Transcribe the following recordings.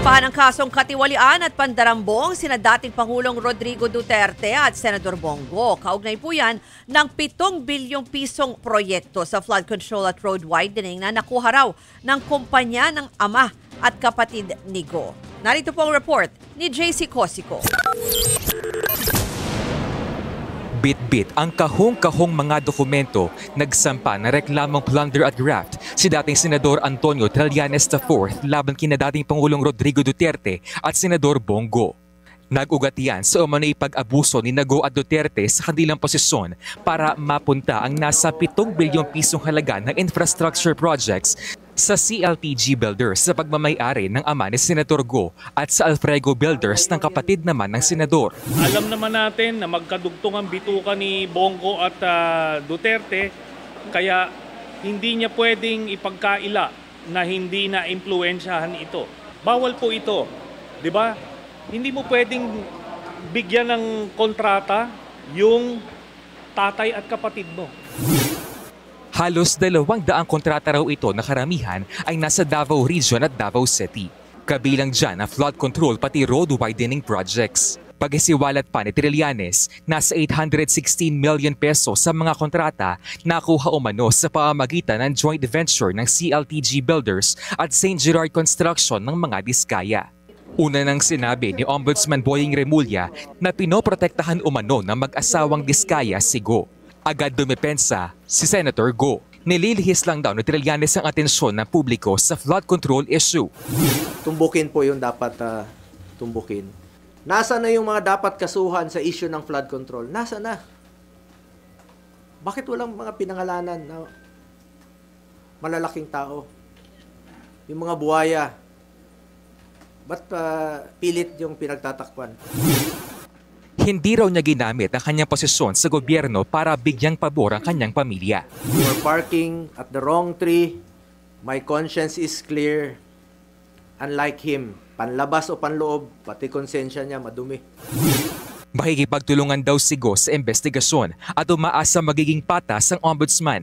Sinampahan ng kasong katiwalian at pandarambong sina dating Pangulong Rodrigo Duterte at Senador Bongo. Kaugnay po yan ng 7 bilyong pisong proyekto sa flood control at road widening na nakuha raw ng kumpanya ng ama at kapatid ni Go. Narito po ang report ni JC Cosico. Bit-bit ang kahong-kahong mga dokumento nagsampa na reklamong plunder at graft si dating Senador Antonio Trillanes IV laban kina dating Pangulong Rodrigo Duterte at Senador Bongo. Nag-ugat yan sa umano'y pag-abuso ni Go at Duterte sa kanilang posisyon para mapunta ang nasa 7 bilyong pisong halaga ng infrastructure projects sa CLTG Builders sa pagmamay-ari ng ama ni Senator Go at sa Alfrego Builders ng kapatid naman ng Senador. Alam naman natin na magkadugtong ang bituka ni Bongo at Duterte, kaya hindi niya pwedeng ipagkaila na hindi na impluwensyahan ito. Bawal po ito, di ba? Hindi mo pwedeng bigyan ng kontrata yung tatay at kapatid mo. Halos 200 kontrata raw ito na karamihan ay nasa Davao Region at Davao City. Kabilang dyan ang flood control pati road widening projects. Pag-isiwalat pa ni Trillanes, nasa 816 million pesos sa mga kontrata nakuha umano sa pamamagitan ng joint venture ng CLTG Builders at St. Gerard Construction ng mga Diskaya. Una nang sinabi ni Ombudsman Boying Remulla na pinoprotektahan umano ng mag-asawang Diskaya si Go. Agad dumepensa si Senator Go. Nililihis lang daw ni Trillanes ang atensyon ng publiko sa flood control issue. Tumbukin po yung dapat tumbukin. Nasa na yung mga dapat kasuhan sa issue ng flood control? Nasa na? Bakit walang mga pinangalanan na malalaking tao? Yung mga buhaya. Ba't pilit yung pinagtatakpan? Hindi raw niya ginamit ang kanyang posisyon sa gobyerno para bigyang pabor ang kanyang pamilya. You are parking at the wrong tree. My conscience is clear. Unlike him, panlabas o panloob, pati konsensya niya madumi. Makikipagtulungan daw si Go sa investigasyon at umaasa magiging patas ang ombudsman.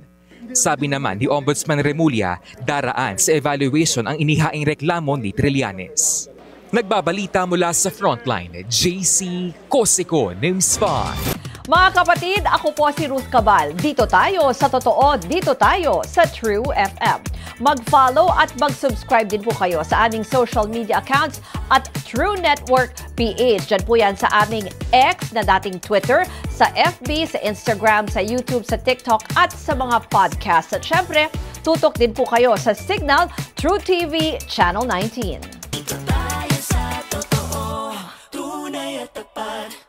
Sabi naman ni Ombudsman Remulla, daraan sa evaluation ang inihaing reklamo ni Trillanes. Nagbabalita mula sa Frontline, JC Cosico, News 5. Mga kapatid, ako po si Ruth Cabal. Dito tayo sa totoo, dito tayo sa True FM. Mag-follow at mag-subscribe din po kayo sa aming social media accounts at True Network PH. Diyan po yan sa aming X na dating Twitter, sa FB, sa Instagram, sa YouTube, sa TikTok at sa mga podcast. At syempre, tutok din po kayo sa Signal True TV Channel 19. Dito tayo sa totoo, tunay at tapat.